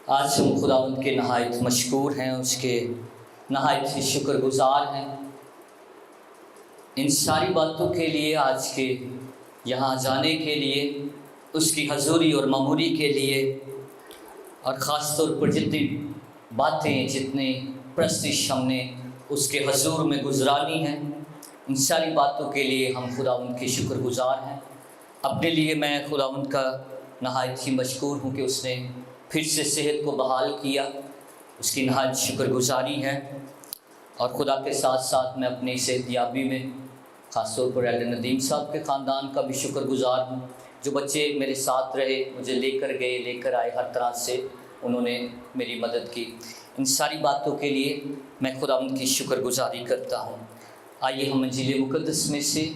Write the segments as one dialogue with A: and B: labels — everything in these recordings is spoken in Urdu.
A: آج ہم خداوند کے نہایت مشکور ہیں، اس کے نہایت ہی شکر گزار ہیں ان ساری باتوں کے لیے، آج کے یہاں جانے کے لیے، اس کی حضوری اور معموری کے لیے، اور خاص طور پر جتنی باتیں، جتنے پرستش ہم نے اس کے حضور میں گزرانی ہیں، ان ساری باتوں کے لیے ہم خداوند کے شکر گزار ہیں۔ اپنے لیے میں خداوند کا نہایت ہی مشکور ہوں کہ اس نے پھر سے صحت کو بحال کیا، اس کی نہایت شکر گزاری ہے۔ اور خدا کے ساتھ ساتھ میں اپنی صحت یابی میں خاص طور پر ایلڈر ندیم صاحب کے خاندان کا بھی شکر گزار ہوں، جو بچے میرے ساتھ رہے، مجھے لے کر گئے، لے کر آئے، ہر طرح سے انہوں نے میری مدد کی۔ ان ساری باتوں کے لیے میں خداوند کی شکر گزاری کرتا ہوں۔ آئیے ہم انجیل مقدس میں سے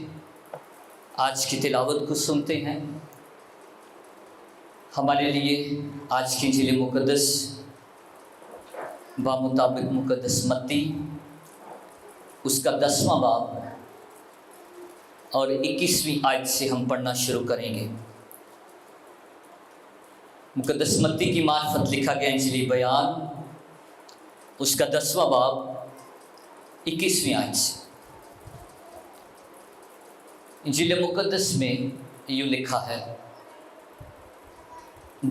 A: آج کی تلاوت کو سنتے ہیں۔ ہمارے لیے آج کی انجیل مقدس بمطابق مقدس متی اس کا 10واں باب اور 21ویں آیت سے ہم پڑھنا شروع کریں گے۔ مقدس متی کی معرفت لکھا گیا انجیلی بیان اس کا 10واں باب 21ویں آیت سے۔ انجیل مقدس میں یوں لکھا ہے،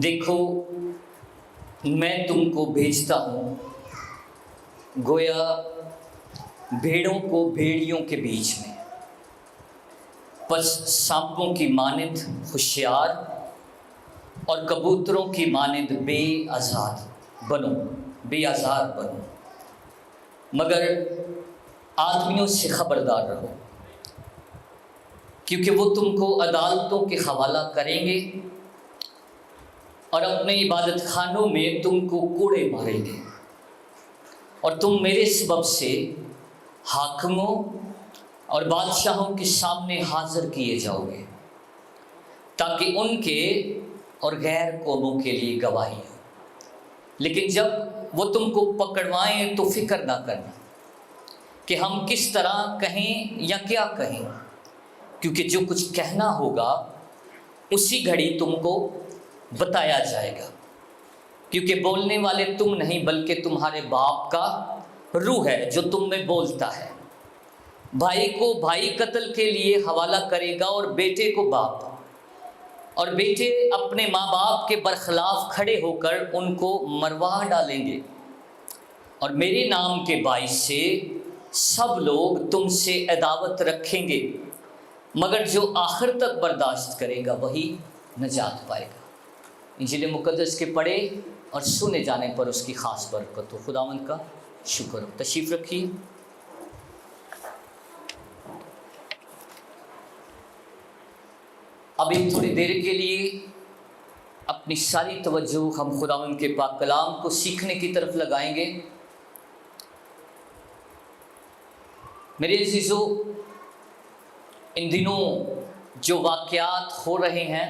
A: دیکھو میں تم کو بھیجتا ہوں گویا بھیڑوں کو بھیڑیوں کے بیچ میں، پس سانپوں کی مانند ہوشیار اور کبوتروں کی مانند بے آزار بنو، مگر آدمیوں سے خبردار رہو، کیونکہ وہ تم کو عدالتوں کے حوالہ کریں گے اور اپنے عبادت خانوں میں تم کو کوڑے ماریں گے، اور تم میرے سبب سے حاکموں اور بادشاہوں کے سامنے حاضر کیے جاؤ گے، تاکہ ان کے اور غیر قوموں کے لیے گواہی ہو۔ لیکن جب وہ تم کو پکڑوائیں تو فکر نہ کرنا کہ ہم کس طرح کہیں یا کیا کہیں، کیونکہ جو کچھ کہنا ہوگا اسی گھڑی تم کو بتایا جائے گا، کیونکہ بولنے والے تم نہیں بلکہ تمہارے باپ کا روح ہے جو تم میں بولتا ہے۔ بھائی کو بھائی قتل کے لیے حوالہ کرے گا اور بیٹے کو باپ، اور بیٹے اپنے ماں باپ کے برخلاف کھڑے ہو کر ان کو مروا ڈالیں گے، اور میرے نام کے باعث سے سب لوگ تم سے عداوت رکھیں گے، مگر جو آخر تک برداشت کرے گا وہی نجات پائے گا۔ انجیل مقدس کے پڑھے اور سنے جانے پر اس کی خاص برکت ہو۔ خداوند کا شکر ہو۔ تشریف رکھیے۔ ابھی تھوڑی دیر کے لیے اپنی ساری توجہ ہم خداوند کے پاک کلام کو سیکھنے کی طرف لگائیں گے۔ میرے عزیزو، ان دنوں جو واقعات ہو رہے ہیں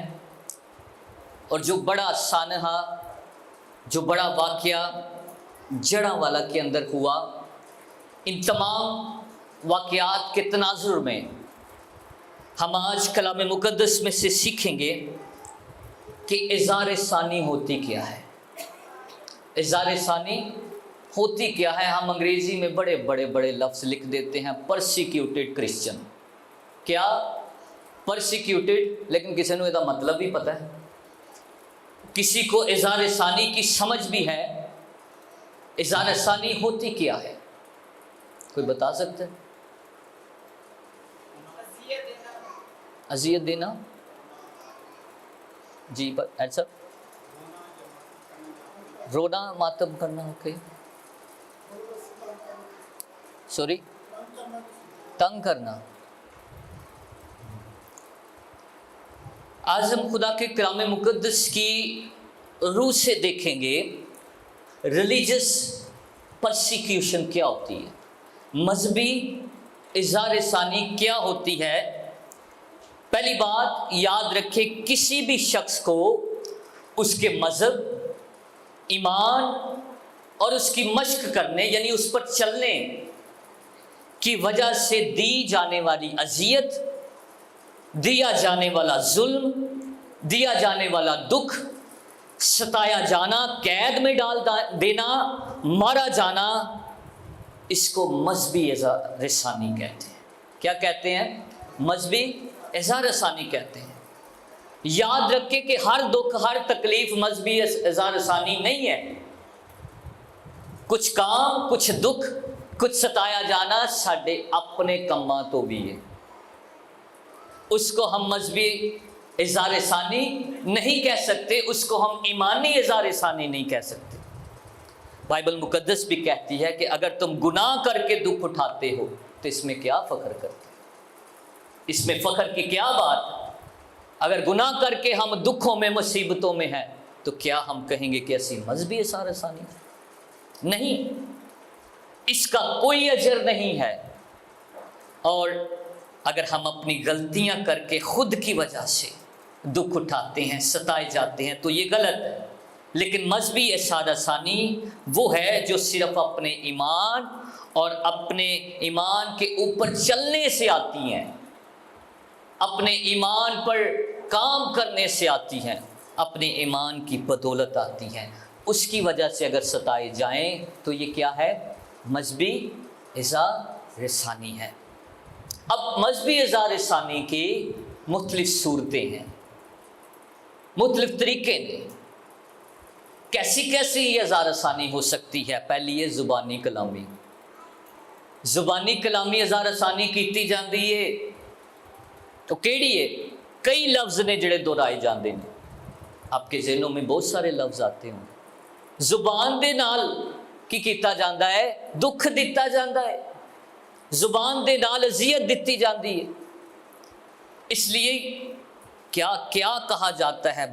A: اور جو بڑا سانحہ، جو بڑا واقعہ جڑاں والا کے اندر ہوا، ان تمام واقعات کے تناظر میں ہم آج کلام مقدس میں سے سیکھیں گے کہ اظہار ثانی ہوتی کیا ہے۔ اظہار ثانی ہوتی کیا ہے؟ ہم انگریزی میں بڑے بڑے بڑے لفظ لکھ دیتے ہیں، پرسیکیوٹڈ کرسچن۔ کیا؟ پرسیکیوٹڈ، لیکن کسی نے یہ مطلب بھی پتہ ہے؟ کسی کو اظہار ثانی کی سمجھ بھی ہے؟ اظہار ثانی ہوتی کیا ہے؟ کوئی بتا سکتا ہے؟ اذیت دینا؟ جی ایسا رونا، ماتم کرنا، اوکے، سوری، تنگ کرنا۔ آج ہم خدا کے کلام مقدس کی روح سے دیکھیں گے ریلیجس پرسیکیوشن کیا ہوتی ہے، مذہبی اظہار ثانی کیا ہوتی ہے۔ پہلی بات یاد رکھیں، کسی بھی شخص کو اس کے مذہب، ایمان اور اس کی مشق کرنے یعنی اس پر چلنے کی وجہ سے دی جانے والی اذیت، دیا جانے والا ظلم، دیا جانے والا دکھ، ستایا جانا، قید میں ڈال دینا، مارا جانا، اس کو مذہبی اظہار ثانی کہتے ہیں۔ کیا کہتے ہیں؟ مذہبی اظہار ثانی کہتے ہیں۔ یاد رکھے کہ ہر دکھ، ہر تکلیف مذہبی اظہار ثانی نہیں ہے۔ کچھ کام، کچھ دکھ، کچھ ستایا جانا ساڈے اپنے کماں تو بھی ہے، اس کو ہم مذہبی اظہار ثانی نہیں کہہ سکتے، اس کو ہم ایمانی اظہار ثانی نہیں کہہ سکتے۔ بائبل مقدس بھی کہتی ہے کہ اگر تم گناہ کر کے دکھ اٹھاتے ہو تو اس میں کیا فخر کرتے، اس میں فخر کی کیا بات؟ اگر گناہ کر کے ہم دکھوں میں، مصیبتوں میں ہیں تو کیا ہم کہیں گے کہ ایسی مذہبی اظہار ثانی؟ نہیں، اس کا کوئی اجر نہیں ہے۔ اور اگر ہم اپنی غلطیاں کر کے خود کی وجہ سے دکھ اٹھاتے ہیں، ستائے جاتے ہیں تو یہ غلط ہے۔ لیکن مذہبی اظہار ثانی وہ ہے جو صرف اپنے ایمان اور اپنے ایمان کے اوپر چلنے سے آتی ہیں، اپنے ایمان پر کام کرنے سے آتی ہیں، اپنے ایمان کی بدولت آتی ہیں۔ اس کی وجہ سے اگر ستائے جائیں تو یہ کیا ہے؟ مذہبی اظہار ثانی ہے۔ اب مذہبی اظہار ثانی کی مختلف صورتیں ہیں، مختلف طریقے ہیں۔ کیسی کیسی اظہار ثانی ہو سکتی ہے؟ پہلی ہے زبانی کلامی۔ زبانی کلامی اظہار ثانی کیتی جاندی ہے تو کیڑی ہے؟ کئی لفظ نے جڑے دہرائے جاندے ہیں، آپ کے ذہنوں میں بہت سارے لفظ آتے ہوں۔ زبان دے نال کی کیتا جاندا ہے؟ دکھ دیتا جاندا ہے، زبان دے نال اذیت دیتی جاندی ہے۔ اس لیے کیا کیا کہا جاتا ہے؟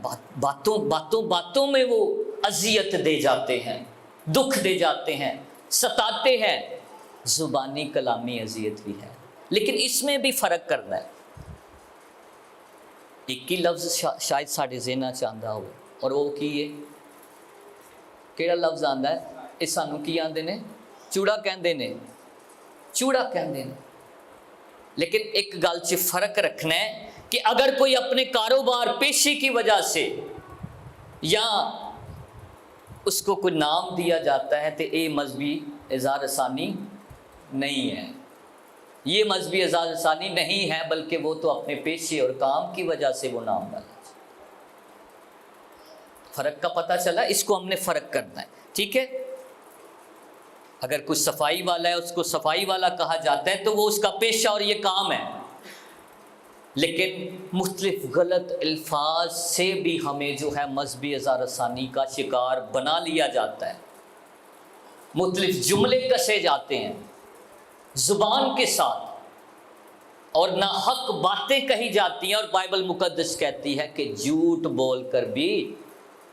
A: باتوں میں وہ اذیت دے جاتے ہیں، دکھ دے جاتے ہیں، ستاتے ہیں۔ زبانی کلامی اذیت بھی ہے، لیکن اس میں بھی فرق کرنا ہے۔ ایک ہی لفظ شاید ساڈے ذہن چ آندا ہو، اور وہ کی ہے؟ کیڑا لفظ آندا ہے؟ یہ سانوں کی آندے نے؟ چوڑا کہندے نے، چوڑا کہندے نے۔ لیکن ایک گل چ فرق رکھنا ہے کہ اگر کوئی اپنے کاروبار پیشے کی وجہ سے یا اس کو کوئی نام دیا جاتا ہے تو یہ مذہبی اظہار ثانی نہیں ہے، یہ مذہبی اظہار ثانی نہیں ہے، بلکہ وہ تو اپنے پیشے اور کام کی وجہ سے وہ نام ڈالا۔ فرق کا پتہ چلا؟ اس کو ہم نے فرق کرنا ہے، ٹھیک ہے؟ اگر کوئی صفائی والا ہے اس کو صفائی والا کہا جاتا ہے تو وہ اس کا پیشہ اور یہ کام ہے، لیکن مختلف غلط الفاظ سے بھی ہمیں جو ہے مذہبی اظہار ثانی کا شکار بنا لیا جاتا ہے۔ مختلف جملے کسے جاتے ہیں زبان کے ساتھ، اور ناحق باتیں کہی جاتی ہیں، اور بائبل مقدس کہتی ہے کہ جھوٹ بول کر بھی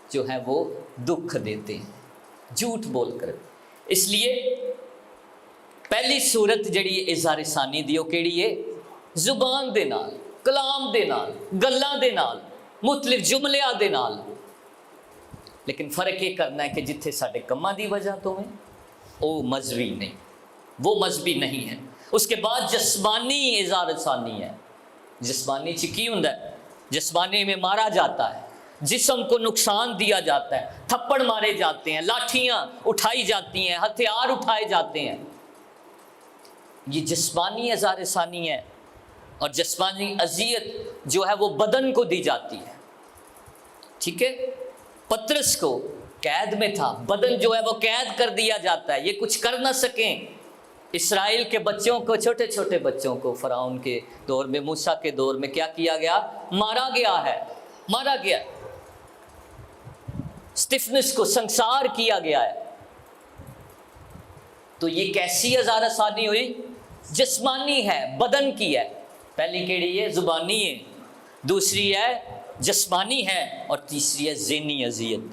A: جو ہے وہ دکھ دیتے ہیں، جھوٹ بول کر۔ اس لیے پہلی صورت جڑی اظہار ثانی دی وہ کیڑی ہے؟ زبان دے نال، کلام دے نال، گلاں دے نال، مختلف جملیاں دے نال۔ لیکن فرق یہ کرنا ہے کہ جتھے ساڈے کماں دی وجہ تو ہے وہ مذہبی نہیں، وہ مذہبی نہیں ہے۔ اس کے بعد جسمانی اظہار ثانی ہے۔ جسمانی چ کی ہوندا ہے؟ جسمانی میں مارا جاتا ہے، جسم کو نقصان دیا جاتا ہے، تھپڑ مارے جاتے ہیں، لاٹھیاں اٹھائی جاتی ہیں، ہتھیار اٹھائے جاتے ہیں، یہ جسمانی اظہار ثانی ہے۔ اور جسمانی اذیت جو ہے وہ بدن کو دی جاتی ہے، ٹھیک ہے؟ پترس کو قید میں تھا، بدن جو ہے وہ قید کر دیا جاتا ہے، یہ کچھ کر نہ سکیں۔ اسرائیل کے بچوں کو، چھوٹے چھوٹے بچوں کو فرعون کے دور میں، موسیٰ کے دور میں کیا کیا گیا؟ مارا گیا ہے، مارا گیا ہے، اسٹفنس کو سنسار کیا گیا ہے۔ تو یہ کیسی اظہار ثانی ہوئی؟ جسمانی ہے، بدن کی ہے۔ پہلی کیڑی ہے؟ زبانی ہے، دوسری ہے جسمانی ہے، اور تیسری ہے ذہنی اذیت۔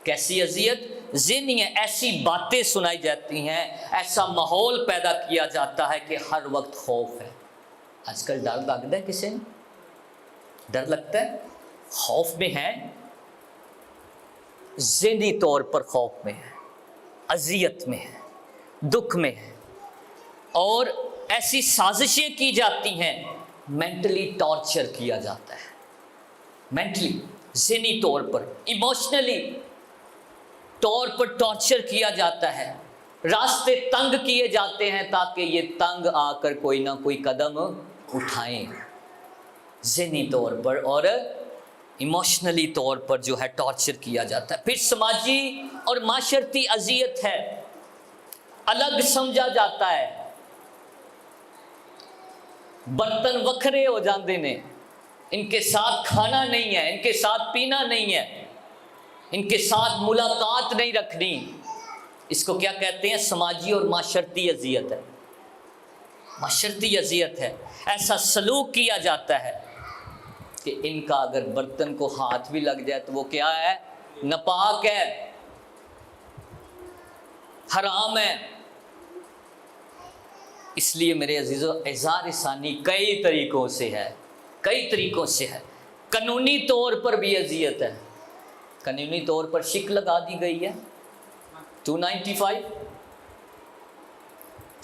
A: کیسی اذیت؟ ذہنی ہے، ایسی باتیں سنائی جاتی ہیں، ایسا ماحول پیدا کیا جاتا ہے کہ ہر وقت خوف ہے۔ آج کل ڈر لگتا ہے، کسے ڈر لگتا ہے؟ خوف میں ہے، ذہنی طور پر خوف میں ہے، اذیت میں ہے، دکھ میں ہے، اور ایسی سازشیں کی جاتی ہیں، مینٹلی ٹارچر کیا جاتا ہے، مینٹلی ذہنی طور پر، ایموشنلی طور پر ٹارچر کیا جاتا ہے، راستے تنگ کیے جاتے ہیں تاکہ یہ تنگ آ کر کوئی نہ کوئی قدم اٹھائیں، ذہنی طور پر اور ایموشنلی طور پر جو ہے ٹارچر کیا جاتا ہے۔ پھر سماجی اور معاشرتی اذیت ہے، الگ سمجھا جاتا ہے، برتن وکھرے ہو جاندے نے، ان کے ساتھ کھانا نہیں ہے، ان کے ساتھ پینا نہیں ہے، ان کے ساتھ ملاقات نہیں رکھنی۔ اس کو کیا کہتے ہیں؟ سماجی اور معاشرتی اذیت ہے، معاشرتی اذیت ہے۔ ایسا سلوک کیا جاتا ہے کہ ان کا اگر برتن کو ہاتھ بھی لگ جائے تو وہ کیا ہے؟ ناپاک ہے، حرام ہے۔ اس لیے میرے عزیزو اظہار ثانی کئی طریقوں سے ہے، کئی طریقوں سے ہے۔ قانونی طور پر بھی اذیت ہے، قانونی طور پر شک لگا دی گئی ہے، 295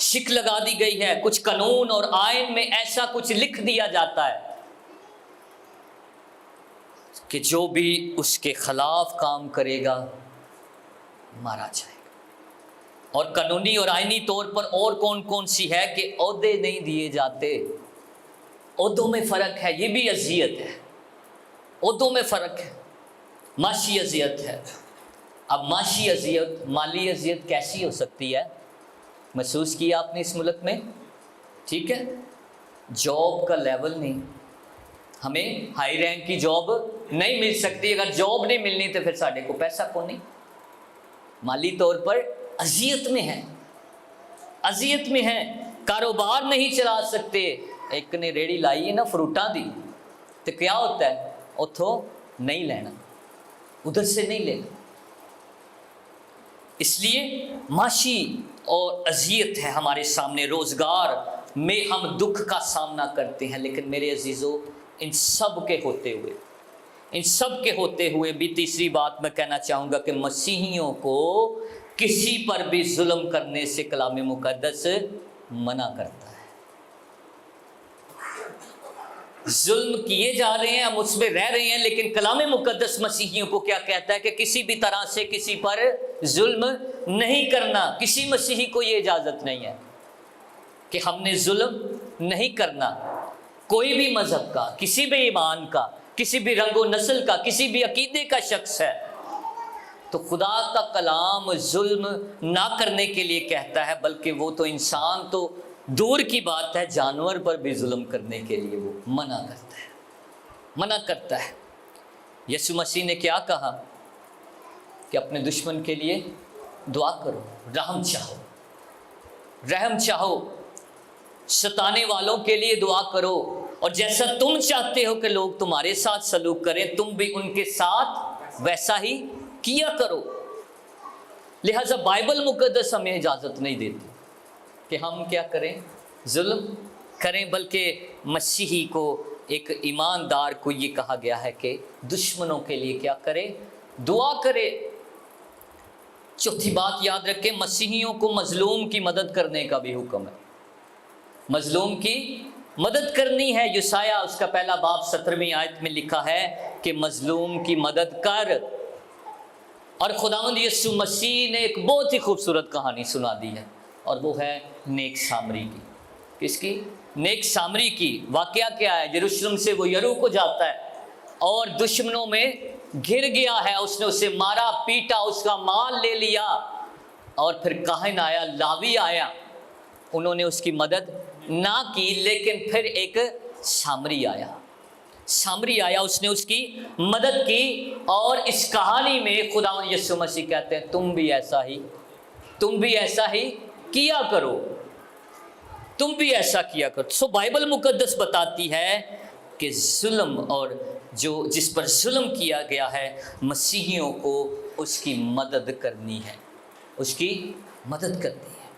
A: شک لگا دی گئی ہے۔ کچھ قانون اور آئین میں ایسا کچھ لکھ دیا جاتا ہے کہ جو بھی اس کے خلاف کام کرے گا مارا جائے گا۔ اور قانونی اور آئینی طور پر اور کون کون سی ہے کہ عہدے نہیں دیے جاتے، عہدوں میں فرق ہے، یہ بھی اذیت ہے، عہدوں میں فرق ہے۔ معاشی اذیت ہے۔ اب معاشی اذیت، مالی اذیت کیسی ہو سکتی ہے؟ محسوس کیا آپ نے اس ملک میں؟ ٹھیک ہے، جاب کا لیول نہیں، ہمیں ہائی رینک کی جاب نہیں مل سکتی۔ اگر جاب نہیں ملنی تو پھر ساڈے کو پیسہ کون نہیں؟ مالی طور پر اذیت میں ہے، اذیت میں ہے۔ کاروبار نہیں چلا سکتے۔ ایک نے ریڑھی لائی ہے نا فروٹاں دی، تو کیا ہوتا ہے؟ اتھوں نہیں لینا، ادھر سے نہیں لینا۔ اس لیے معاشی اور اذیت ہے ہمارے سامنے، روزگار میں ہم دکھ کا سامنا کرتے ہیں۔ لیکن میرے عزیزو ان سب کے ہوتے ہوئے بھی تیسری بات میں کہنا چاہوں گا کہ مسیحیوں کو کسی پر بھی ظلم کرنے سے کلام مقدس منع کرتا ہے۔ ظلم کیے جا رہے ہیں، ہم اس میں رہ رہے ہیں، لیکن کلام مقدس مسیحیوں کو کیا کہتا ہے کہ کسی بھی طرح سے کسی پر ظلم نہیں کرنا۔ کسی مسیحی کو یہ اجازت نہیں ہے کہ ہم نے ظلم نہیں کرنا۔ کوئی بھی مذہب کا، کسی بھی ایمان کا، کسی بھی رنگ و نسل کا، کسی بھی عقیدے کا شخص ہے تو خدا کا کلام ظلم نہ کرنے کے لیے کہتا ہے، بلکہ وہ تو انسان تو دور کی بات ہے، جانور پر بھی ظلم کرنے کے لیے وہ منع کرتا ہے۔ یسوع مسیح نے کیا کہا کہ اپنے دشمن کے لیے دعا کرو، رحم چاہو، ستانے والوں کے لیے دعا کرو، اور جیسا تم چاہتے ہو کہ لوگ تمہارے ساتھ سلوک کریں تم بھی ان کے ساتھ ویسا ہی کیا کرو۔ لہذا بائبل مقدس ہمیں اجازت نہیں دیتی کہ ہم کیا کریں؟ ظلم کریں، بلکہ مسیحی کو، ایک ایماندار کو یہ کہا گیا ہے کہ دشمنوں کے لیے کیا کرے؟ دعا کرے۔ چوتھی بات یاد رکھیں، مسیحیوں کو مظلوم کی مدد کرنے کا بھی حکم ہے۔ مظلوم کی مدد کرنی ہے۔ یسایہ اس کا پہلا باب 17ویں آیت میں لکھا ہے کہ مظلوم کی مدد کر۔ اور خداوند یسوع مسیح نے ایک بہت ہی خوبصورت کہانی سنا دی ہے، اور وہ ہے نیک سامری کی۔ کس کی؟ نیک سامری کی۔ واقعہ کیا ہے؟ یروشلم سے وہ یرو کو جاتا ہے اور دشمنوں میں گھر گیا ہے، اس نے اسے مارا پیٹا، اس کا مال لے لیا، اور پھر کاہن آیا، لاوی آیا، انہوں نے اس کی مدد نہ کی، لیکن پھر ایک سامری آیا، اس نے اس کی مدد کی۔ اور اس کہانی میں خداوند یسوع مسیح کہتے ہیں تم بھی ایسا ہی کیا کرو، تم بھی ایسا کیا کرو۔ سو بائبل مقدس بتاتی ہے کہ ظلم اور جس پر ظلم کیا گیا ہے، مسیحیوں کو اس کی مدد کرنی ہے، اس کی مدد کرنی ہے۔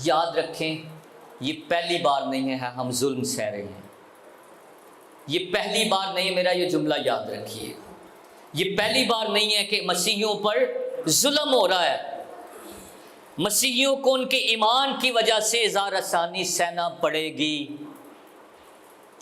A: یاد رکھیں، یہ پہلی بار نہیں ہے ہم ظلم سہ رہے ہیں، یہ پہلی بار نہیں ہے، میرا یہ جملہ یاد رکھیے، یہ پہلی بار نہیں ہے کہ مسیحیوں پر ظلم ہو رہا ہے۔ مسیحیوں کو ان کے ایمان کی وجہ سے اظہار ثانی سہنا پڑے گی۔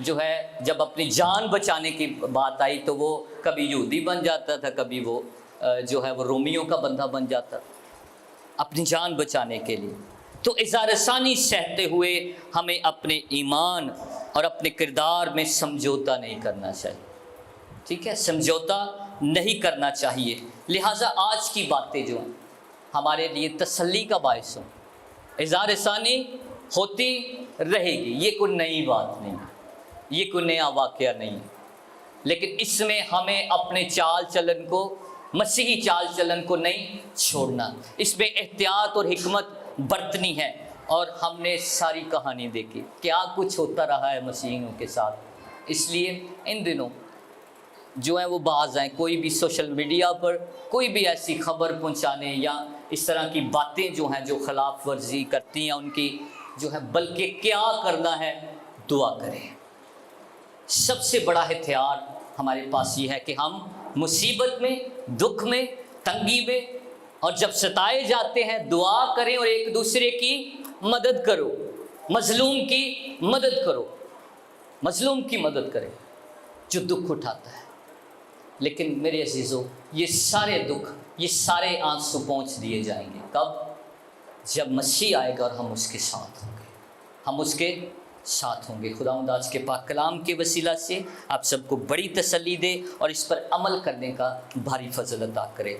A: جو ہے جب اپنی جان بچانے کی بات آئی تو وہ کبھی یہودی بن جاتا تھا، کبھی وہ جو ہے وہ رومیوں کا بندہ بن جاتا اپنی جان بچانے کے لیے۔ تو اظہار ثانی سہتے ہوئے ہمیں اپنے ایمان اور اپنے کردار میں سمجھوتا نہیں کرنا چاہیے، ٹھیک ہے، سمجھوتا نہیں کرنا چاہیے۔ لہٰذا آج کی باتیں جو ہیں ہمارے لیے تسلی کا باعث ہوں، اظہار ثانی ہوتی رہے گی، یہ کوئی نئی بات نہیں ہے، یہ کوئی نیا واقعہ نہیں ہے، لیکن اس میں ہمیں اپنے چال چلن کو، مسیحی چال چلن کو نہیں چھوڑنا، اس میں احتیاط اور حکمت برتنی ہے۔ اور ہم نے ساری کہانی دیکھی کیا کچھ ہوتا رہا ہے مسیحیوں کے ساتھ، اس لیے ان دنوں جو ہے وہ بعض ہیں، کوئی بھی سوشل میڈیا پر کوئی بھی ایسی خبر پہنچانے یا اس طرح کی باتیں جو ہیں جو خلاف ورزی کرتی ہیں ان کی جو ہے، بلکہ کیا کرنا ہے، دعا کریں۔ سب سے بڑا ہتھیار ہمارے پاس یہ ہے کہ ہم مصیبت میں، دکھ میں، تنگی میں اور جب ستائے جاتے ہیں دعا کریں اور ایک دوسرے کی مدد کرو، مظلوم کی مدد کرو، مظلوم کی مدد کریں جو دکھ اٹھاتا ہے۔ لیکن میرے عزیزو، یہ سارے دکھ، یہ سارے آنسو پہنچ دیے جائیں گے کب؟ جب مسیح آئے گا اور ہم اس کے ساتھ ہوں گے، ہم اس کے ساتھ ہوں گے۔ خداوند آج کے پاک کلام کے وسیلہ سے آپ سب کو بڑی تسلی دے اور اس پر عمل کرنے کا بھاری فضل عطا کرے۔